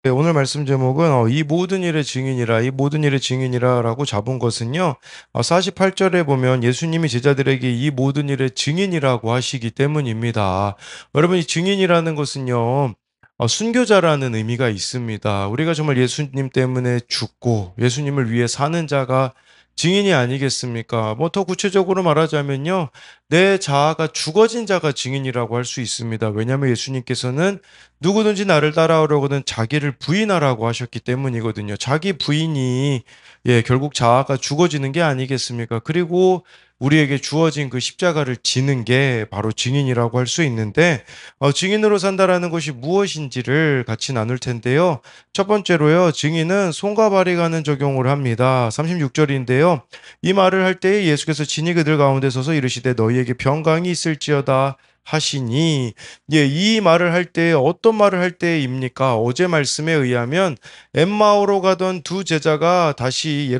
네, 오늘 말씀 제목은 이 모든 일의 증인이라, 이 모든 일의 증인이라라고 잡은 것은요. 48절에 보면 예수님이 제자들에게 이 모든 일의 증인이라고 하시기 때문입니다. 여러분, 이 증인이라는 것은요. 순교자라는 의미가 있습니다. 우리가 정말 예수님 때문에 죽고 예수님을 위해 사는 자가 증인이 아니겠습니까? 뭐 더 구체적으로 말하자면요. 내 자아가 죽어진 자가 증인이라고 할 수 있습니다. 왜냐하면 예수님께서는 누구든지 나를 따라오려거든 자기를 부인하라고 하셨기 때문이거든요. 자기 부인이 결국 자아가 죽어지는 게 아니겠습니까? 그리고 우리에게 주어진 그 십자가를 지는 게 바로 증인이라고 할 수 있는데 증인으로 산다라는 것이 무엇인지를 같이 나눌 텐데요. 첫 번째로요. 증인은 손과 발이 가는 적용을 합니다. 36절인데요. 이 말을 할 때에 예수께서 친히 그들 가운데 서서 이르시되 너희에게 평강이 있을지어다 하시니 이 말을 할 때 어떤 말을 할 때입니까? 어제 말씀에 의하면 엠마오로 가던 두 제자가 다시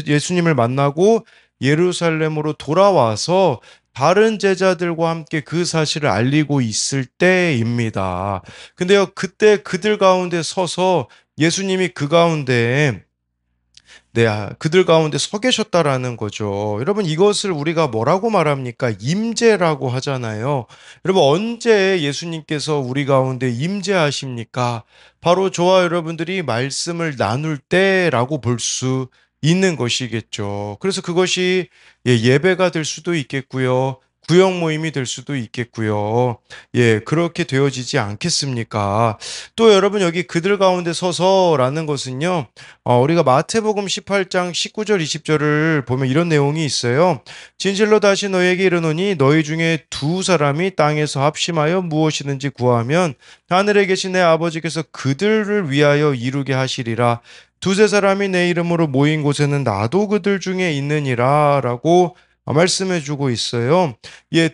예수님을 만나고 예루살렘으로 돌아와서 다른 제자들과 함께 그 사실을 알리고 있을 때입니다. 근데요, 그때 그들 가운데 서서 예수님이 그 가운데 그들 가운데 서 계셨다라는 거죠. 여러분, 이것을 우리가 뭐라고 말합니까? 임재라고 하잖아요. 여러분, 언제 예수님께서 우리 가운데 임재하십니까? 바로 저와 여러분들이 말씀을 나눌 때라고 볼 수 있는 것이겠죠. 그래서 그것이 예배가 될 수도 있겠고요. 구역 모임이 될 수도 있겠고요. 그렇게 되어지지 않겠습니까? 또 여러분, 여기 그들 가운데 서서라는 것은요. 우리가 마태복음 18장 19절 20절을 보면 이런 내용이 있어요. 진실로 다시 너희에게 이르노니 너희 중에 두 사람이 땅에서 합심하여 무엇이든지 구하면 하늘에 계신 내 아버지께서 그들을 위하여 이루게 하시리라. 두세 사람이 내 이름으로 모인 곳에는 나도 그들 중에 있느니라 라고 말씀해 주고 있어요.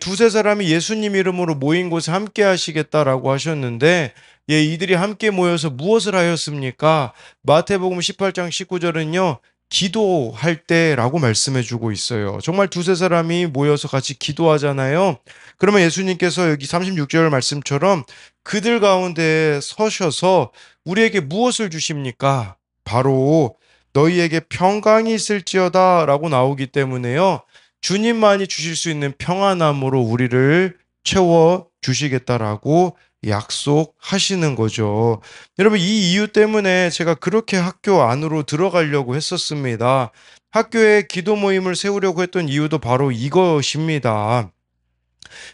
두세 사람이 예수님 이름으로 모인 곳에 함께 하시겠다라고 하셨는데 이들이 함께 모여서 무엇을 하였습니까? 마태복음 18장 19절은요. 기도할 때라고 말씀해 주고 있어요. 정말 두세 사람이 모여서 같이 기도하잖아요. 그러면 예수님께서 여기 36절 말씀처럼 그들 가운데 서셔서 우리에게 무엇을 주십니까? 바로 너희에게 평강이 있을지어다 라고 나오기 때문에요. 주님만이 주실 수 있는 평안함으로 우리를 채워 주시겠다라고 약속하시는 거죠. 여러분, 이 이유 때문에 제가 그렇게 학교 안으로 들어가려고 했었습니다. 학교에 기도 모임을 세우려고 했던 이유도 바로 이것입니다.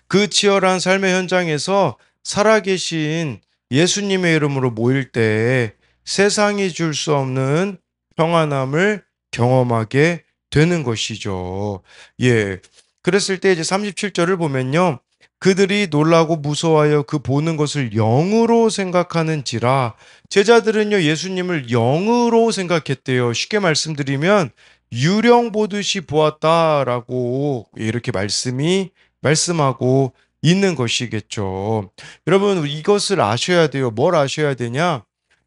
그 치열한 삶의 현장에서 살아계신 예수님의 이름으로 모일 때 세상이 줄 수 없는 평안함을 경험하게 되는 것이죠. 그랬을 때 이제 37절을 보면요. 그들이 놀라고 무서워하여 그 보는 것을 영으로 생각하는지라. 제자들은요, 예수님을 영으로 생각했대요. 쉽게 말씀드리면 유령 보듯이 보았다라고 이렇게 말씀하고 있는 것이겠죠. 여러분, 이것을 아셔야 돼요. 뭘 아셔야 되냐?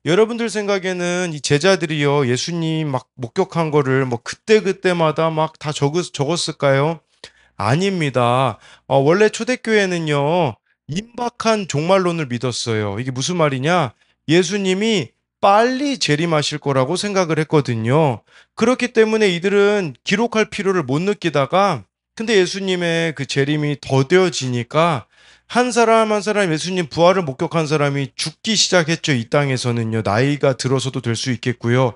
여러분들 생각에는 이 제자들이요, 예수님 막 목격한 거를 뭐 그때그때마다 막 다 적었을까요? 아닙니다. 원래 초대교회는요, 임박한 종말론을 믿었어요. 이게 무슨 말이냐? 예수님이 빨리 재림하실 거라고 생각을 했거든요. 그렇기 때문에 이들은 기록할 필요를 못 느끼다가, 근데 예수님의 그 재림이 더뎌지니까 한 사람 한 사람 예수님 부활을 목격한 사람이 죽기 시작했죠. 이 땅에서는요. 나이가 들어서도 될 수 있겠고요.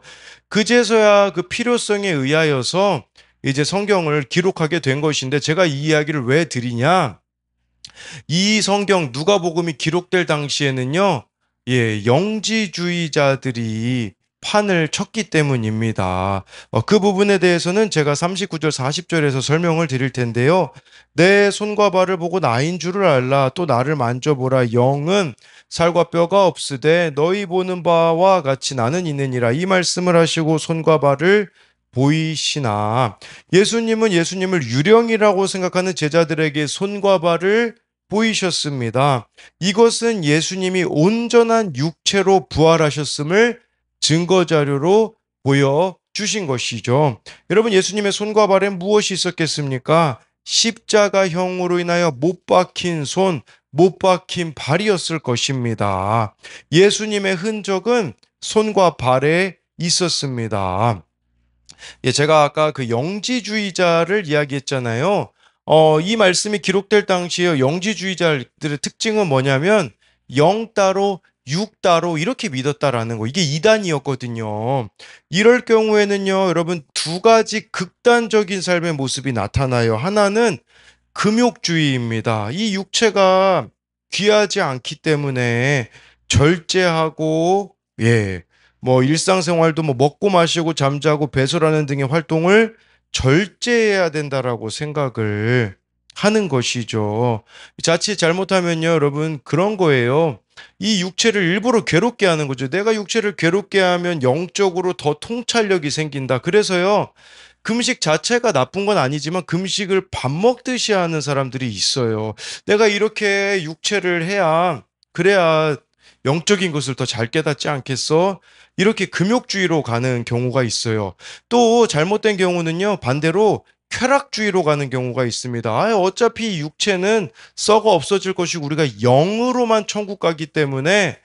그제서야 그 필요성에 의하여서 이제 성경을 기록하게 된 것인데, 제가 이 이야기를 왜 드리냐? 이 성경 누가복음이 기록될 당시에는요. 영지주의자들이 판을 쳤기 때문입니다. 그 부분에 대해서는 제가 39절 40절에서 설명을 드릴 텐데요. 내 손과 발을 보고 나인 줄을 알라. 또 나를 만져보라. 영은 살과 뼈가 없으되 너희 보는 바와 같이 나는 있느니라. 이 말씀을 하시고 손과 발을 보이시나. 예수님은 예수님을 유령이라고 생각하는 제자들에게 손과 발을 보이셨습니다. 이것은 예수님이 온전한 육체로 부활하셨음을 증거 자료로 보여주신 것이죠. 여러분, 예수님의 손과 발에 무엇이 있었겠습니까? 십자가형으로 인하여 못 박힌 손, 못 박힌 발이었을 것입니다. 예수님의 흔적은 손과 발에 있었습니다. 예, 제가 아까 그 영지주의자를 이야기했잖아요. 이 말씀이 기록될 당시에 영지주의자들의 특징은 뭐냐면 영 따로 육 따로 이렇게 믿었다라는 거. 이게 이단이었거든요. 이럴 경우에는요, 여러분 두 가지 극단적인 삶의 모습이 나타나요. 하나는 금욕주의입니다. 이 육체가 귀하지 않기 때문에 절제하고, 예, 뭐 일상생활도 뭐 먹고 마시고 잠자고 배설하는 등의 활동을 절제해야 된다라고 생각을 하는 것이죠. 자칫 잘못하면요, 여러분 그런 거예요. 이 육체를 일부러 괴롭게 하는 거죠. 내가 육체를 괴롭게 하면 영적으로 더 통찰력이 생긴다. 그래서요, 금식 자체가 나쁜 건 아니지만 금식을 밥 먹듯이 하는 사람들이 있어요. 내가 이렇게 육체를 해야, 그래야 영적인 것을 더 잘 깨닫지 않겠어? 이렇게 금욕주의로 가는 경우가 있어요. 또 잘못된 경우는요, 반대로 쾌락주의로 가는 경우가 있습니다. 어차피 육체는 썩어 없어질 것이고 우리가 영으로만 천국 가기 때문에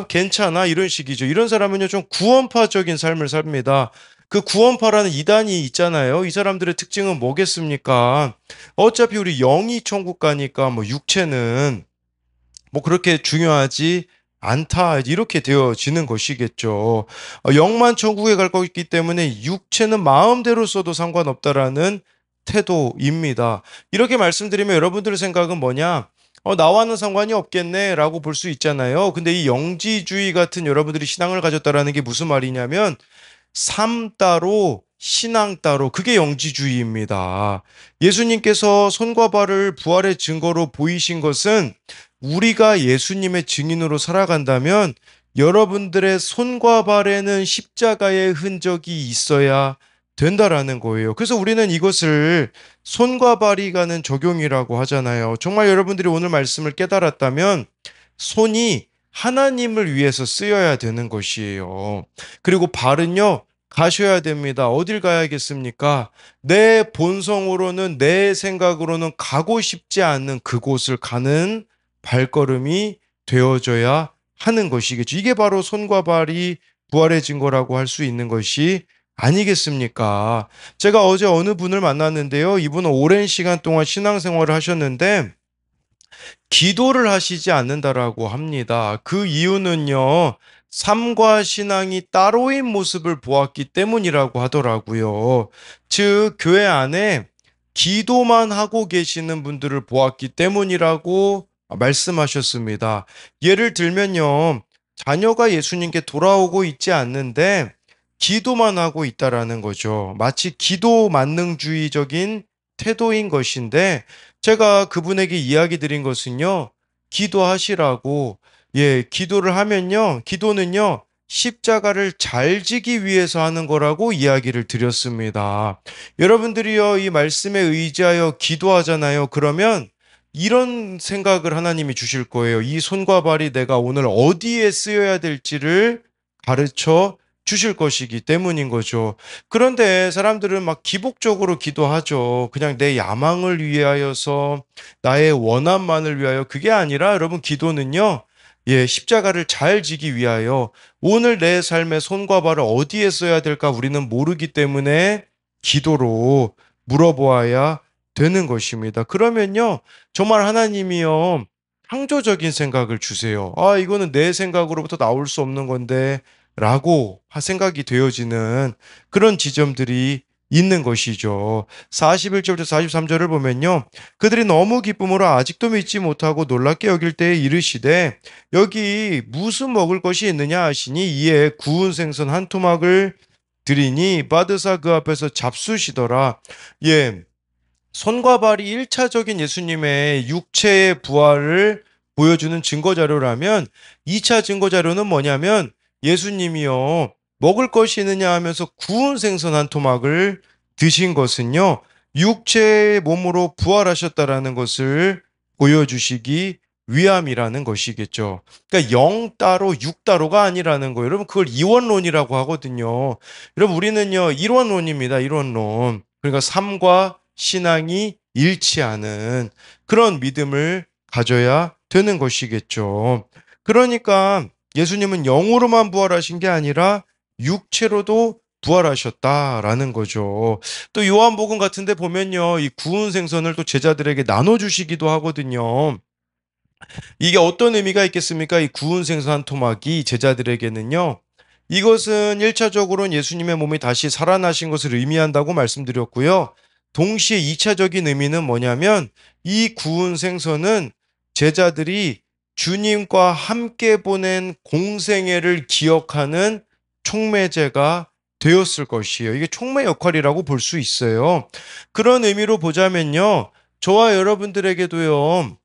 괜찮아 이런 식이죠. 이런 사람은요 좀 구원파적인 삶을 삽니다. 그 구원파라는 이단이 있잖아요. 이 사람들의 특징은 뭐겠습니까? 어차피 우리 영이 천국 가니까 뭐 육체는 뭐 그렇게 중요하지 않다. 이렇게 되어지는 것이겠죠. 영만 천국에 갈 거기 때문에 육체는 마음대로 써도 상관없다라는 태도입니다. 이렇게 말씀드리면 여러분들의 생각은 뭐냐? 나와는 상관이 없겠네 라고 볼 수 있잖아요. 근데 이 영지주의 같은 여러분들이 신앙을 가졌다라는 게 무슨 말이냐면 삶 따로 신앙 따로 그게 영지주의입니다. 예수님께서 손과 발을 부활의 증거로 보이신 것은 우리가 예수님의 증인으로 살아간다면 여러분들의 손과 발에는 십자가의 흔적이 있어야 된다라는 거예요. 그래서 우리는 이것을 손과 발이 가는 적용이라고 하잖아요. 정말 여러분들이 오늘 말씀을 깨달았다면 손이 하나님을 위해서 쓰여야 되는 것이에요. 그리고 발은요, 가셔야 됩니다. 어딜 가야겠습니까? 내 본성으로는, 내 생각으로는 가고 싶지 않는 그곳을 가는 발걸음이 되어져야 하는 것이겠죠. 이게 바로 손과 발이 부활의 증거라고 할 수 있는 것이 아니겠습니까? 제가 어제 어느 분을 만났는데요. 이분은 오랜 시간 동안 신앙생활을 하셨는데 기도를 하시지 않는다라고 합니다. 그 이유는요, 삶과 신앙이 따로인 모습을 보았기 때문이라고 하더라고요. 즉, 교회 안에 기도만 하고 계시는 분들을 보았기 때문이라고 말씀하셨습니다. 예를 들면요, 자녀가 예수님께 돌아오고 있지 않는데 기도만 하고 있다라는 거죠. 마치 기도 만능주의적인 태도인 것인데 제가 그분에게 이야기 드린 것은요, 기도하시라고, 예, 기도를 하면요, 기도는요, 십자가를 잘 지기 위해서 하는 거라고 이야기를 드렸습니다. 여러분들이요, 이 말씀에 의지하여 기도하잖아요. 그러면 이런 생각을 하나님이 주실 거예요. 이 손과 발이 내가 오늘 어디에 쓰여야 될지를 가르쳐 주실 것이기 때문인 거죠. 그런데 사람들은 막 기복적으로 기도하죠. 그냥 내 야망을 위하여서 나의 원함만을 위하여 그게 아니라 여러분 기도는요. 예, 십자가를 잘 지기 위하여 오늘 내 삶의 손과 발을 어디에 써야 될까 우리는 모르기 때문에 기도로 물어보아야 되는 것입니다. 그러면요. 정말 하나님이요. 창조적인 생각을 주세요. 이거는 내 생각으로부터 나올 수 없는 건데 라고 생각이 되어지는 그런 지점들이 있는 것이죠. 41절부터 43절을 보면요. 그들이 너무 기쁨으로 아직도 믿지 못하고 놀랍게 여길 때에 이르시되 여기 무슨 먹을 것이 있느냐 하시니 이에 구운 생선 한 토막을 드리니 받으사 그 앞에서 잡수시더라. 예, 손과 발이 1차적인 예수님의 육체의 부활을 보여주는 증거 자료라면 2차 증거 자료는 뭐냐면 예수님이요 먹을 것이 있느냐 하면서 구운 생선 한 토막을 드신 것은요 육체의 몸으로 부활하셨다라는 것을 보여주시기 위함이라는 것이겠죠. 그러니까 영 따로 육 따로가 아니라는 거예요. 여러분 그걸 이원론이라고 하거든요. 여러분 우리는요 이원론입니다. 이원론. 그러니까 삶과 신앙이 일치하는 그런 믿음을 가져야 되는 것이겠죠. 그러니까 예수님은 영으로만 부활하신 게 아니라 육체로도 부활하셨다라는 거죠. 또 요한복음 같은 데 보면요. 이 구운 생선을 또 제자들에게 나눠주시기도 하거든요. 이게 어떤 의미가 있겠습니까? 이 구운 생선 한 토막이 제자들에게는요. 이것은 1차적으로는 예수님의 몸이 다시 살아나신 것을 의미한다고 말씀드렸고요. 동시에 2차적인 의미는 뭐냐면 이 구운 생선은 제자들이 주님과 함께 보낸 공생애를 기억하는 촉매제가 되었을 것이에요. 이게 촉매 역할이라고 볼 수 있어요. 그런 의미로 보자면요. 저와 여러분들에게도요.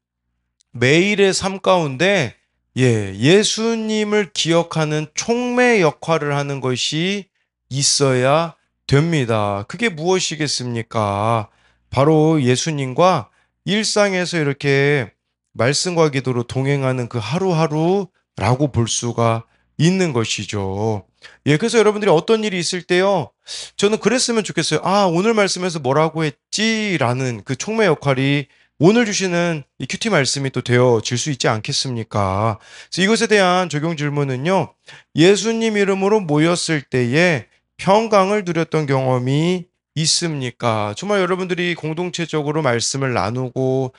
매일의 삶 가운데 예수님을 기억하는 촉매 역할을 하는 것이 있어야 됩니다. 그게 무엇이겠습니까? 바로 예수님과 일상에서 이렇게 말씀과 기도로 동행하는 그 하루하루라고 볼 수가 있는 것이죠. 그래서 여러분들이 어떤 일이 있을 때요, 저는 그랬으면 좋겠어요. 아, 오늘 말씀에서 뭐라고 했지? 라는 그 촉매 역할이 오늘 주시는 이 큐티 말씀이 또 되어질 수 있지 않겠습니까? 그래서 이것에 대한 적용 질문은요. 예수님 이름으로 모였을 때에 평강을 누렸던 경험이 있습니까? 정말 여러분들이 공동체적으로 말씀을 나누고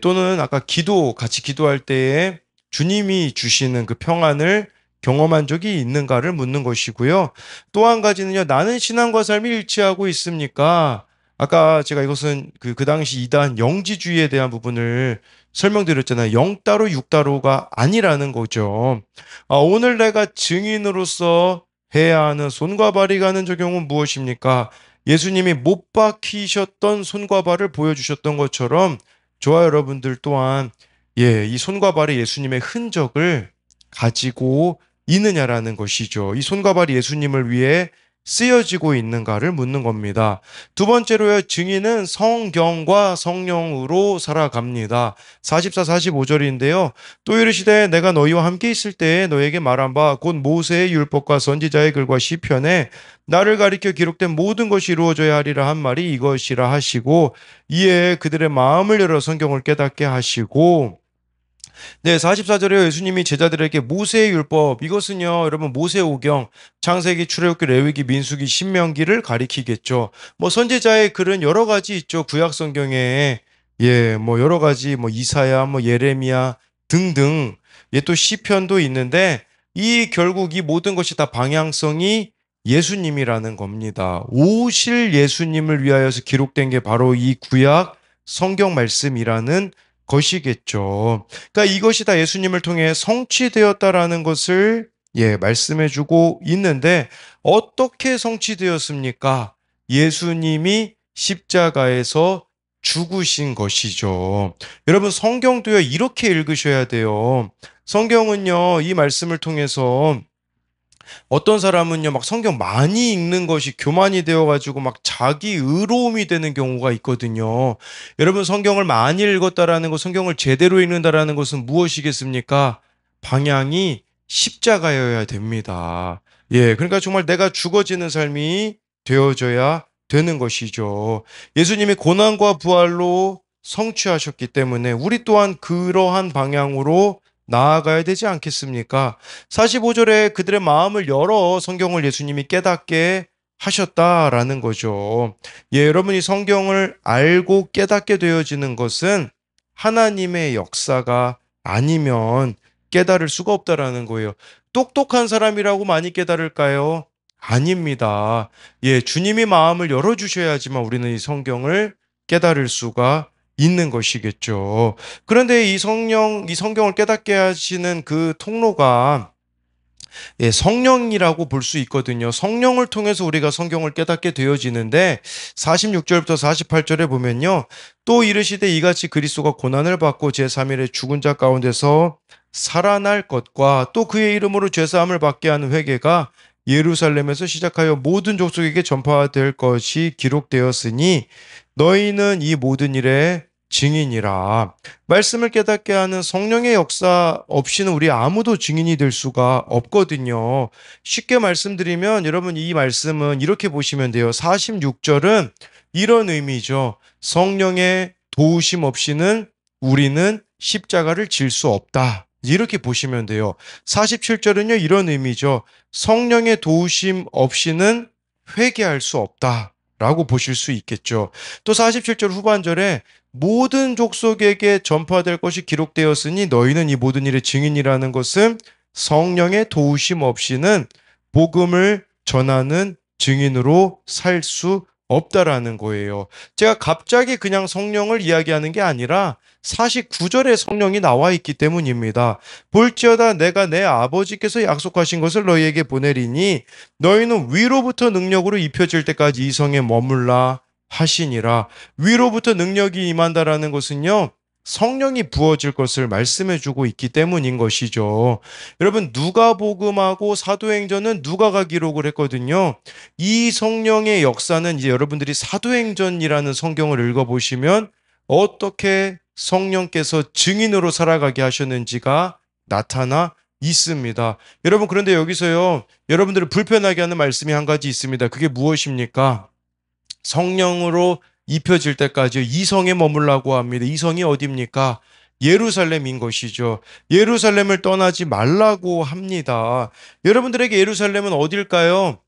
또는 아까 같이 기도할 때에 주님이 주시는 그 평안을 경험한 적이 있는가를 묻는 것이고요. 또 한 가지는요. 나는 신앙과 삶이 일치하고 있습니까? 아까 제가 이것은 그 당시 이단 영지주의에 대한 부분을 설명드렸잖아요. 영 따로 육 따로가 아니라는 거죠. 오늘 내가 증인으로서 해야 하는 손과 발이 가는 적용은 무엇입니까? 예수님이 못 박히셨던 손과 발을 보여주셨던 것처럼 저와 여러분들 또한 이 손과 발에 예수님의 흔적을 가지고 있느냐라는 것이죠. 이 손과 발이 예수님을 위해 쓰여지고 있는가를 묻는 겁니다. 두 번째로요, 증인은 성경과 성령으로 살아갑니다. 44, 45절인데요. 또 이르시되 내가 너희와 함께 있을 때에 너에게 말한 바 곧 모세의 율법과 선지자의 글과 시편에 나를 가리켜 기록된 모든 것이 이루어져야 하리라 한 말이 이것이라 하시고 이에 그들의 마음을 열어 성경을 깨닫게 하시고 44절에 예수님이 제자들에게 모세의 율법, 이것은요, 여러분, 모세오경, 창세기, 출애굽기, 레위기, 민수기, 신명기를 가리키겠죠. 뭐, 선지자의 글은 여러 가지 있죠. 구약 성경에. 뭐, 여러 가지, 뭐, 이사야, 뭐, 예레미야 등등. 또 시편도 있는데, 결국 이 모든 것이 다 방향성이 예수님이라는 겁니다. 오실 예수님을 위하여서 기록된 게 바로 이 구약 성경 말씀이라는 것이겠죠. 그러니까 이것이 다 예수님을 통해 성취되었다라는 것을 말씀해주고 있는데 어떻게 성취되었습니까? 예수님이 십자가에서 죽으신 것이죠. 여러분 성경도요 이렇게 읽으셔야 돼요. 성경은요 이 말씀을 통해서 어떤 사람은요, 막 성경 많이 읽는 것이 교만이 되어가지고 막 자기 의로움이 되는 경우가 있거든요. 여러분, 성경을 많이 읽었다라는 것, 성경을 제대로 읽는다라는 것은 무엇이겠습니까? 방향이 십자가여야 됩니다. 그러니까 정말 내가 죽어지는 삶이 되어져야 되는 것이죠. 예수님이 고난과 부활로 성취하셨기 때문에 우리 또한 그러한 방향으로 나아가야 되지 않겠습니까? 45절에 그들의 마음을 열어 성경을 예수님이 깨닫게 하셨다라는 거죠. 여러분이 성경을 알고 깨닫게 되어지는 것은 하나님의 역사가 아니면 깨달을 수가 없다라는 거예요. 똑똑한 사람이라고 많이 깨달을까요? 아닙니다. 주님이 마음을 열어주셔야지만 우리는 이 성경을 깨달을 수가 있는 것이겠죠. 그런데 이 성경을 깨닫게 하시는 그 통로가 성령이라고 볼 수 있거든요. 성령을 통해서 우리가 성경을 깨닫게 되어지는데 46절부터 48절에 보면요. 또 이르시되 이같이 그리스도가 고난을 받고 제3일에 죽은 자 가운데서 살아날 것과 또 그의 이름으로 죄사함을 받게 하는 회개가 예루살렘에서 시작하여 모든 족속에게 전파될 것이 기록되었으니 너희는 이 모든 일에 증인이라. 말씀을 깨닫게 하는 성령의 역사 없이는 우리 아무도 증인이 될 수가 없거든요. 쉽게 말씀드리면 여러분 이 말씀은 이렇게 보시면 돼요. 46절은 이런 의미죠. 성령의 도우심 없이는 우리는 십자가를 질 수 없다. 이렇게 보시면 돼요. 47절은요, 이런 의미죠. 성령의 도우심 없이는 회개할 수 없다. 라고 보실 수 있겠죠. 또 47절 후반절에 모든 족속에게 전파될 것이 기록되었으니 너희는 이 모든 일의 증인이라는 것은 성령의 도우심 없이는 복음을 전하는 증인으로 살 수 없다라는 거예요. 제가 갑자기 그냥 성령을 이야기하는 게 아니라 49절에 성령이 나와 있기 때문입니다. 볼지어다 내가 내 아버지께서 약속하신 것을 너희에게 보내리니 너희는 위로부터 능력으로 입혀질 때까지 이 성에 머물라 하시니라. 위로부터 능력이 임한다라는 것은요, 성령이 부어질 것을 말씀해주고 있기 때문인 것이죠. 여러분, 누가복음하고 사도행전은 누가가 기록을 했거든요. 이 성령의 역사는 이제 여러분들이 사도행전이라는 성경을 읽어보시면 어떻게 성령께서 증인으로 살아가게 하셨는지가 나타나 있습니다. 여러분, 그런데 여기서요, 여러분들을 불편하게 하는 말씀이 한 가지 있습니다. 그게 무엇입니까? 성령으로 입혀질 때까지 이 성에 머물라고 합니다. 이 성이 어디입니까? 예루살렘인 것이죠. 예루살렘을 떠나지 말라고 합니다. 여러분들에게 예루살렘은 어딜까요?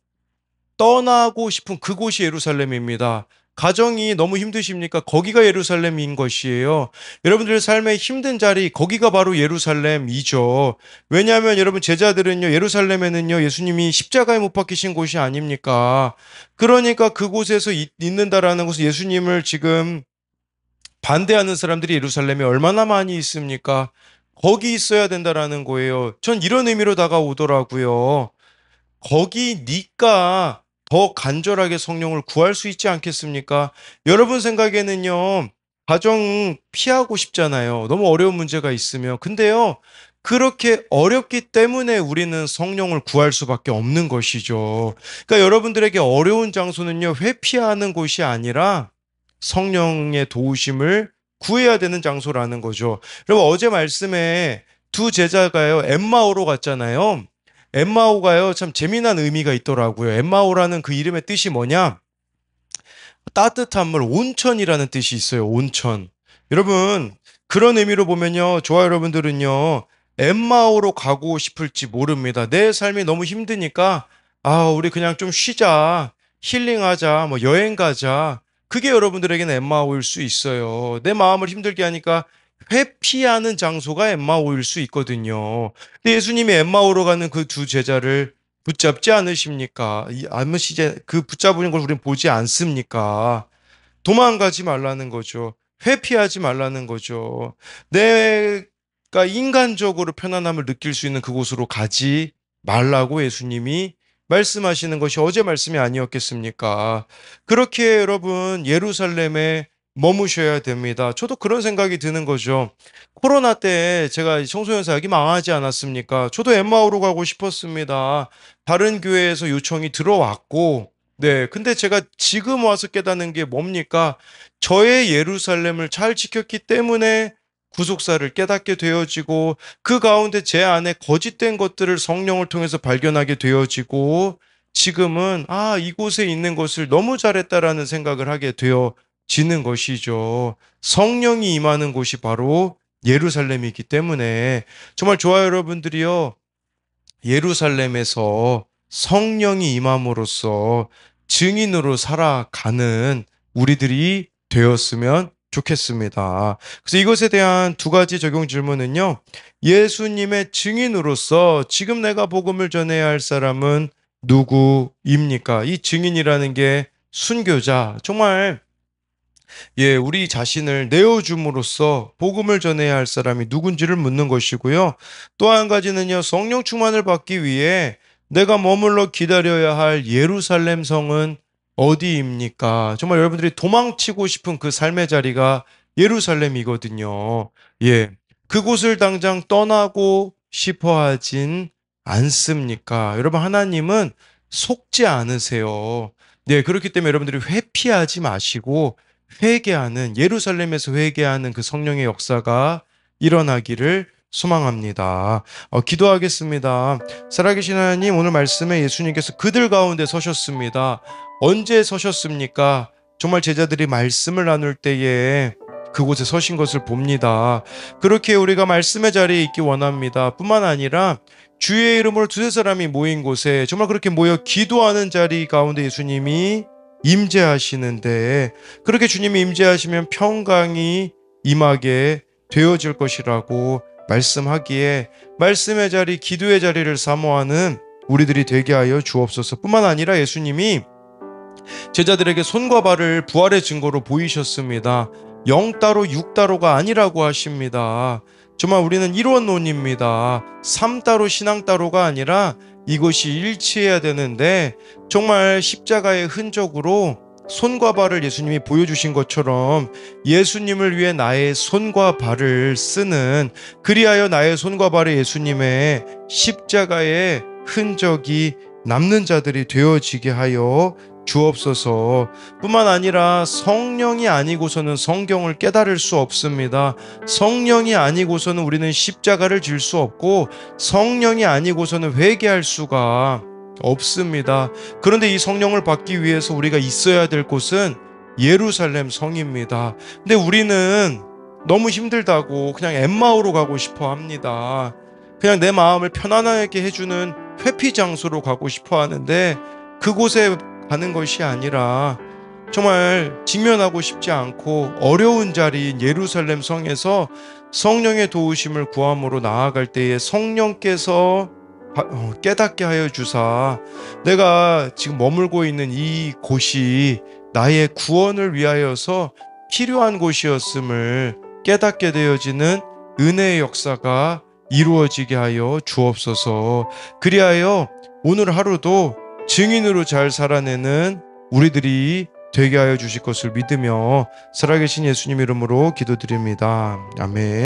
떠나고 싶은 그곳이 예루살렘입니다. 가정이 너무 힘드십니까? 거기가 예루살렘인 것이에요. 여러분들의 삶의 힘든 자리, 거기가 바로 예루살렘이죠. 왜냐하면 여러분 제자들은요, 예루살렘에는요, 예수님이 십자가에 못 박히신 곳이 아닙니까? 그러니까 그곳에서 있는다라는 것은 예수님을 지금 반대하는 사람들이 예루살렘에 얼마나 많이 있습니까? 거기 있어야 된다라는 거예요. 전 이런 의미로 다가오더라고요. 거기니까 더 간절하게 성령을 구할 수 있지 않겠습니까? 여러분 생각에는요, 가정 피하고 싶잖아요. 너무 어려운 문제가 있으면. 근데요, 그렇게 어렵기 때문에 우리는 성령을 구할 수밖에 없는 것이죠. 그러니까 여러분들에게 어려운 장소는요, 회피하는 곳이 아니라 성령의 도우심을 구해야 되는 장소라는 거죠. 여러분, 어제 말씀에 두 제자가요, 엠마오로 갔잖아요. 엠마오가요, 참 재미난 의미가 있더라고요. 엠마오라는 그 이름의 뜻이 뭐냐? 따뜻한 물, 온천이라는 뜻이 있어요. 온천. 여러분, 그런 의미로 보면요, 저와 여러분들은요, 엠마오로 가고 싶을지 모릅니다. 내 삶이 너무 힘드니까, 우리 그냥 좀 쉬자, 힐링하자, 뭐 여행 가자. 그게 여러분들에게는 엠마오일 수 있어요. 내 마음을 힘들게 하니까 회피하는 장소가 엠마오일 수 있거든요. 근데 예수님이 엠마오로 가는 그 두 제자를 붙잡지 않으십니까? 그 붙잡은 걸 우리는 보지 않습니까? 도망가지 말라는 거죠. 회피하지 말라는 거죠. 내가 인간적으로 편안함을 느낄 수 있는 그곳으로 가지 말라고 예수님이 말씀하시는 것이 어제 말씀이 아니었겠습니까? 그렇게 여러분 예루살렘에 머무셔야 됩니다. 저도 그런 생각이 드는 거죠. 코로나 때 제가 청소년 사역이 망하지 않았습니까? 저도 엠마오로 가고 싶었습니다. 다른 교회에서 요청이 들어왔고, 네. 근데 제가 지금 와서 깨닫는 게 뭡니까? 저의 예루살렘을 잘 지켰기 때문에 구속사를 깨닫게 되어지고, 그 가운데 제 안에 거짓된 것들을 성령을 통해서 발견하게 되어지고, 지금은, 이곳에 있는 것을 너무 잘했다라는 생각을 하게 되어지는 것이죠. 성령이 임하는 곳이 바로 예루살렘이기 때문에, 정말 저와 여러분들이요, 예루살렘에서 성령이 임함으로써 증인으로 살아가는 우리들이 되었으면 좋겠습니다. 그래서 이것에 대한 두 가지 적용 질문은요. 예수님의 증인으로서 지금 내가 복음을 전해야 할 사람은 누구입니까? 이 증인이라는 게 순교자, 정말 우리 자신을 내어줌으로써 복음을 전해야 할 사람이 누군지를 묻는 것이고요. 또 한 가지는요, 성령 충만을 받기 위해 내가 머물러 기다려야 할 예루살렘 성은 어디입니까? 정말 여러분들이 도망치고 싶은 그 삶의 자리가 예루살렘이거든요. 그곳을 당장 떠나고 싶어 하진 않습니까? 여러분, 하나님은 속지 않으세요. 그렇기 때문에 여러분들이 회피하지 마시고 회개하는, 예루살렘에서 회개하는 그 성령의 역사가 일어나기를 소망합니다. 기도하겠습니다. 살아계신 하나님, 오늘 말씀에 예수님께서 그들 가운데 서셨습니다. 언제 서셨습니까? 정말 제자들이 말씀을 나눌 때에 그곳에 서신 것을 봅니다. 그렇게 우리가 말씀의 자리에 있기 원합니다. 뿐만 아니라 주의 이름으로 두세 사람이 모인 곳에 정말 그렇게 모여 기도하는 자리 가운데 예수님이 임재하시는데, 그렇게 주님이 임재하시면 평강이 임하게 되어질 것이라고 말씀하기에 말씀의 자리, 기도의 자리를 사모하는 우리들이 되게 하여 주옵소서. 뿐만 아니라 예수님이 제자들에게 손과 발을 부활의 증거로 보이셨습니다. 0따로 6따로가 아니라고 하십니다. 정말 우리는 일원론입니다. 3따로 신앙 따로가 아니라 이것이 일치해야 되는데, 정말 십자가의 흔적으로 손과 발을 예수님이 보여주신 것처럼 예수님을 위해 나의 손과 발을 쓰는, 그리하여 나의 손과 발에 예수님의 십자가의 흔적이 남는 자들이 되어지게 하여 주옵소서. 뿐만 아니라 성령이 아니고서는 성경을 깨달을 수 없습니다. 성령이 아니고서는 우리는 십자가를 질 수 없고, 성령이 아니고서는 회개할 수가 없습니다. 그런데 이 성령을 받기 위해서 우리가 있어야 될 곳은 예루살렘 성입니다. 근데 우리는 너무 힘들다고 그냥 엠마오로 가고 싶어 합니다. 그냥 내 마음을 편안하게 해주는 회피 장소로 가고 싶어 하는데, 그곳에 가는 것이 아니라 정말 직면하고 싶지 않고 어려운 자리인 예루살렘 성에서 성령의 도우심을 구함으로 나아갈 때에 성령께서 깨닫게 하여 주사, 내가 지금 머물고 있는 이 곳이 나의 구원을 위하여서 필요한 곳이었음을 깨닫게 되어지는 은혜의 역사가 이루어지게 하여 주옵소서. 그리하여 오늘 하루도 증인으로 잘 살아내는 우리들이 되게 하여 주실 것을 믿으며 살아계신 예수님 이름으로 기도드립니다. 아멘.